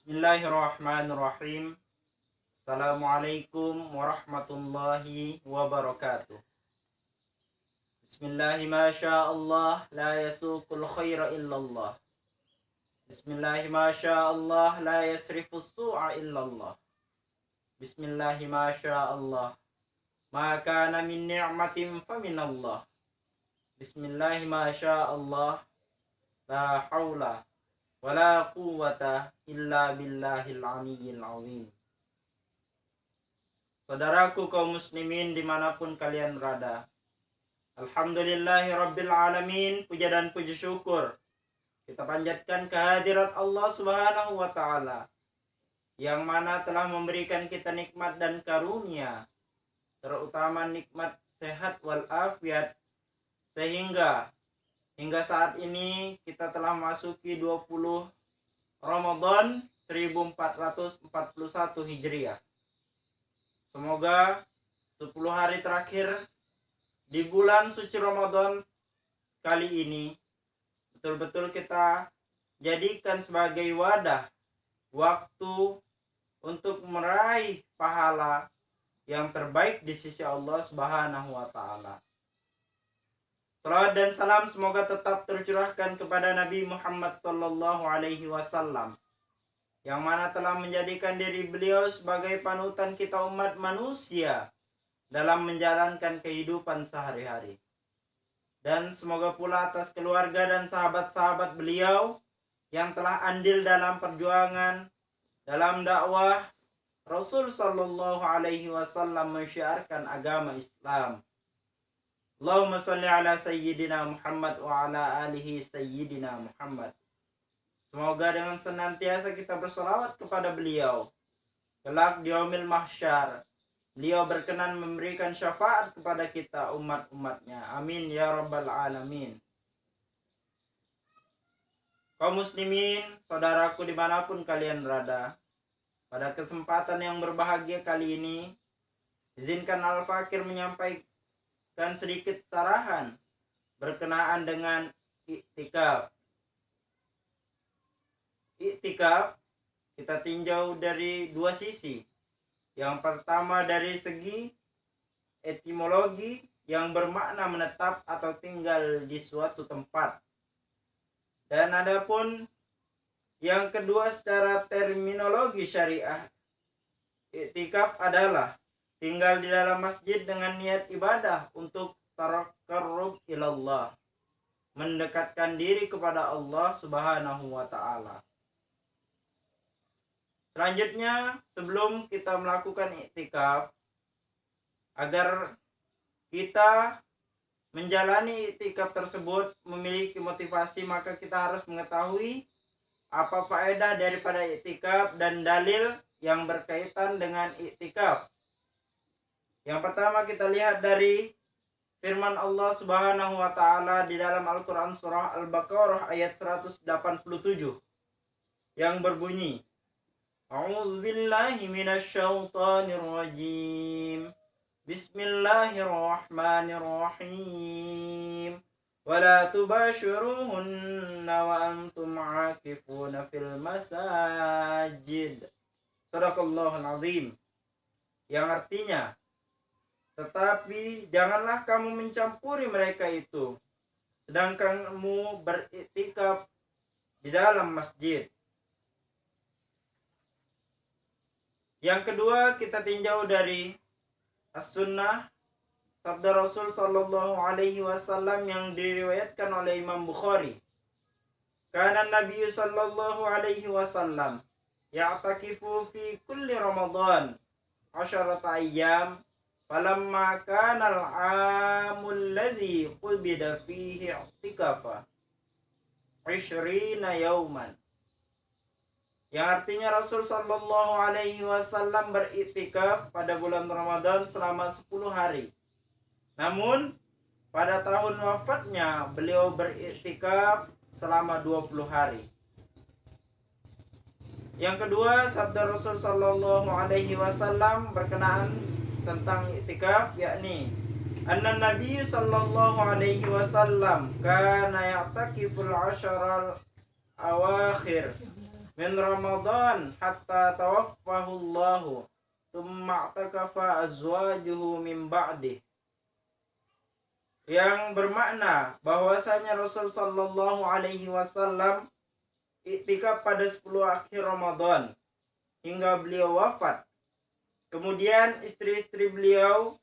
Bismillahirrahmanirrahim. Assalamualaikum warahmatullahi wabarakatuh. Bismillahi ma Allah la yasuqul khaira illallah. Bismillahi ma Allah la yasrifus su'a illallah. Bismillahi ma Allah ma kana min ni'matin faminallah. Bismillahi ma Allah la haula wala quwwata illa billahil aliyyil azim. Saudaraku kaum muslimin dimanapun kalian berada, alhamdulillahi rabbil alamin, puja dan puji syukur kita panjatkan kehadirat Allah subhanahu wa ta'ala, yang mana telah memberikan kita nikmat dan karunia, terutama nikmat sehat walafiat, sehingga hingga saat ini kita telah masuki 20 Ramadan 1441 Hijriah. Semoga 10 hari terakhir di bulan suci Ramadan kali ini betul-betul kita jadikan sebagai wadah waktu untuk meraih pahala yang terbaik di sisi Allah Subhanahu wa ta'ala. Salawat dan salam semoga tetap tercurahkan kepada Nabi Muhammad sallallahu alaihi wasallam, yang mana telah menjadikan diri beliau sebagai panutan kita umat manusia dalam menjalankan kehidupan sehari-hari. Dan semoga pula atas keluarga dan sahabat-sahabat beliau yang telah andil dalam perjuangan dalam dakwah Rasul sallallahu alaihi wasallam mensyiarkan agama Islam. Allahumma salli ala sayyidina Muhammad wa ala alihi sayyidina Muhammad. Semoga dengan senantiasa kita berselawat kepada beliau, kelak di yaumil mahsyar beliau berkenan memberikan syafaat kepada kita umat-umatnya. Amin ya rabbal alamin. Kaum muslimin, saudaraku dimanapun kalian berada, pada kesempatan yang berbahagia kali ini, izinkan Al-Fakir menyampaikan sedikit sarahan berkenaan dengan iktikaf. Iktikaf kita tinjau dari dua sisi. Yang pertama dari segi etimologi yang bermakna menetap atau tinggal di suatu tempat. Dan adapun yang kedua secara terminologi syariah, iktikaf adalah tinggal di dalam masjid dengan niat ibadah untuk taqarrub ilallah, mendekatkan diri kepada Allah Subhanahu wa ta'ala. Selanjutnya, sebelum kita melakukan iktikaf, agar kita menjalani iktikaf tersebut memiliki motivasi, maka kita harus mengetahui apa faedah daripada iktikaf dan dalil yang berkaitan dengan iktikaf. Yang pertama kita lihat dari firman Allah Subhanahu wa ta'ala di dalam Al-Quran surah Al-Baqarah ayat 187 yang berbunyi, A'udzubillahi minasyaitonir rajim. Bismillahirrahmanirrahim. Wala tubashiruhunna wa antum 'akifuna fil masajid. Shadaqallahul azim. Yang artinya, tetapi janganlah kamu mencampuri mereka itu, sedangkan kamu beriktikaf di dalam masjid. Yang kedua kita tinjau dari as-sunnah sabda Rasul sallallahu alaihi wasallam yang diriwayatkan oleh Imam Bukhari. Kana Nabi sallallahu alaihi wasallam ya'takifu fi kulli Ramadan 10 ayyam. Falamma kana al-'amul ladzi qubida fihi i'tikafa 20 yauman. Yang artinya Rasul sallallahu alaihi wasallam beriktikaf pada bulan Ramadan selama 10 hari. Namun pada tahun wafatnya beliau beriktikaf selama 20 hari. Yang kedua, sabda Rasul sallallahu alaihi wasallam berkenaan tentang iktikaf, yakni anna Nabi sallallahu alaihi wasallam kana ya'takiful 'asharal awakhir min Ramadan hatta tawaffahu Allahu tsumma i'takafa azwajuhu min ba'dih, yang bermakna bahwasanya Rasul sallallahu alaihi wasallam iktikaf pada 10 akhir Ramadan hingga beliau wafat. Kemudian istri-istri beliau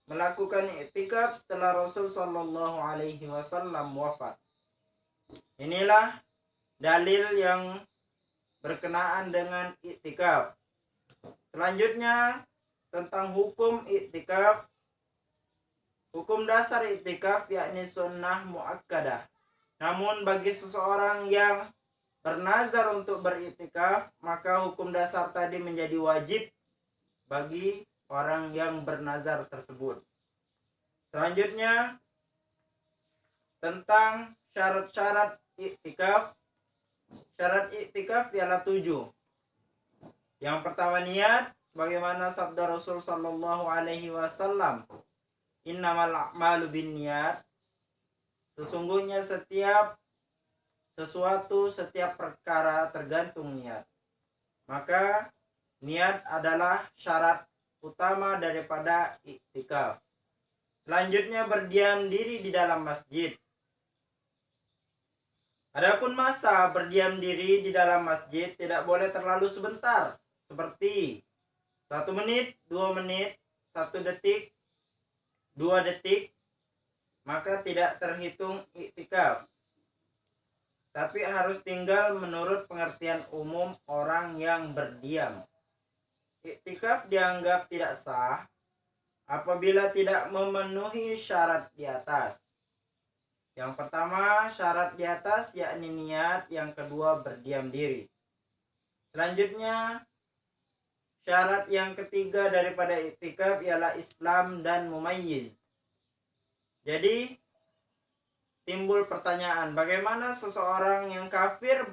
melakukan iktikaf setelah Rasul sallallahu alaihi wasallam wafat. Inilah dalil yang berkenaan dengan iktikaf. Selanjutnya tentang hukum iktikaf. Hukum dasar iktikaf yakni sunnah muakkadah. Namun bagi seseorang yang bernazar untuk beriktikaf, maka hukum dasar tadi menjadi wajib bagi orang yang bernazar tersebut. Selanjutnya tentang syarat-syarat iktikaf. Syarat iktikaf ialah 7. Yang pertama niat, sebagaimana sabda Rasul sallallahu alaihi wasallam, innamal a'malu binniyat, sesungguhnya setiap perkara tergantung niat. Maka niat adalah syarat utama daripada iktikaf. Selanjutnya berdiam diri di dalam masjid. Adapun masa berdiam diri di dalam masjid tidak boleh terlalu sebentar, seperti 1 menit, 2 menit, 1 detik, 2 detik, maka tidak terhitung iktikaf. Tapi harus tinggal menurut pengertian umum orang yang berdiam. Iktikaf dianggap tidak sah apabila tidak memenuhi syarat di atas. Yang pertama syarat di atas yakni niat, yang kedua berdiam diri. Selanjutnya syarat yang ketiga daripada iktikaf ialah Islam dan mumayyiz. Jadi timbul pertanyaan, bagaimana seseorang yang kafir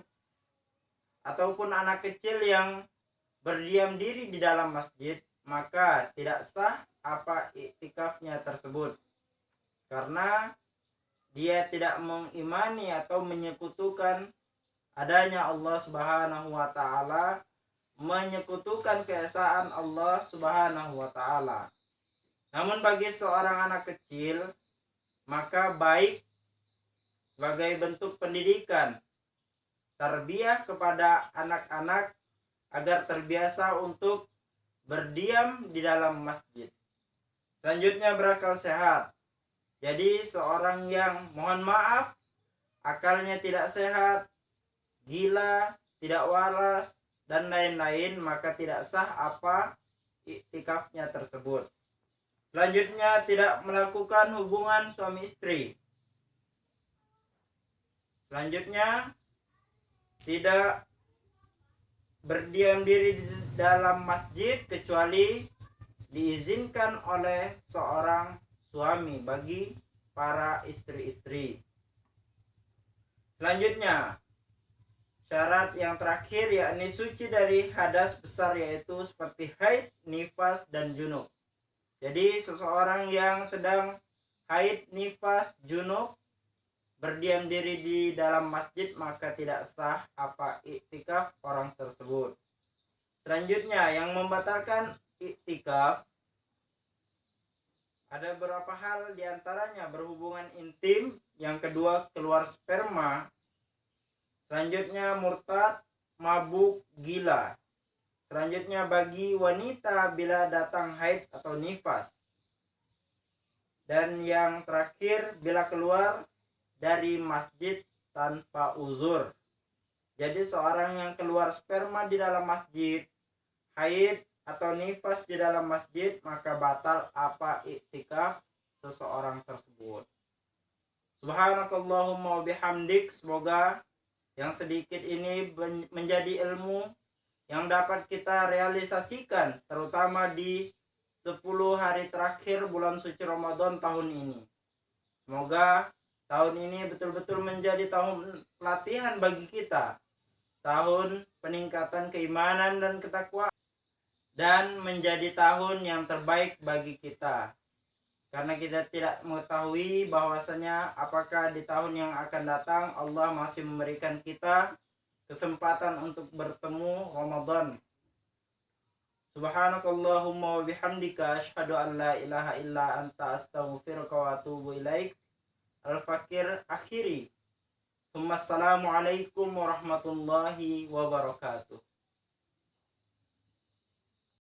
ataupun anak kecil yang berdiam diri di dalam masjid, maka tidak sah apa iktikafnya tersebut, karena dia tidak mengimani atau menyekutukan adanya Allah Subhanahu wa taala, menyekutukan keesaan Allah Subhanahu wa taala. Namun bagi seorang anak kecil, maka baik sebagai bentuk pendidikan, tarbiyah kepada anak-anak agar terbiasa untuk berdiam di dalam masjid. Selanjutnya berakal sehat. Jadi seorang yang, mohon maaf, akalnya tidak sehat, gila, tidak waras, dan lain-lain, maka tidak sah apa iktikafnya tersebut. Selanjutnya tidak melakukan hubungan suami istri. Selanjutnya tidak berdiam diri di dalam masjid kecuali diizinkan oleh seorang suami bagi para istri-istri. Selanjutnya syarat yang terakhir yakni suci dari hadas besar, yaitu seperti haid, nifas, dan junub. Jadi seseorang yang sedang haid, nifas, junub berdiam diri di dalam masjid, maka tidak sah apa iktikaf orang tersebut. Selanjutnya yang membatalkan iktikaf ada beberapa hal, diantaranya berhubungan intim, yang kedua keluar sperma, selanjutnya murtad, mabuk, gila. Selanjutnya bagi wanita bila datang haid atau nifas. Dan yang terakhir bila keluar dari masjid tanpa uzur. Jadi seorang yang keluar sperma di dalam masjid, haid atau nifas di dalam masjid, maka batal apa iktikaf seseorang tersebut. Subhanakallahumma wabihamdik. Semoga yang sedikit ini menjadi ilmu yang dapat kita realisasikan, terutama di 10 hari terakhir bulan suci Ramadan tahun ini. Semoga tahun ini betul-betul menjadi tahun pelatihan bagi kita, tahun peningkatan keimanan dan ketakwaan, dan menjadi tahun yang terbaik bagi kita. Karena kita tidak mengetahui bahwasanya apakah di tahun yang akan datang Allah masih memberikan kita kesempatan untuk bertemu Ramadan. Subhanakallahumma wa bihamdika asyhadu an la ilaha illa anta astaghfiruka wa atubu ilaik. Al-Fakir akhiri. Assalamualaikum warahmatullahi wabarakatuh.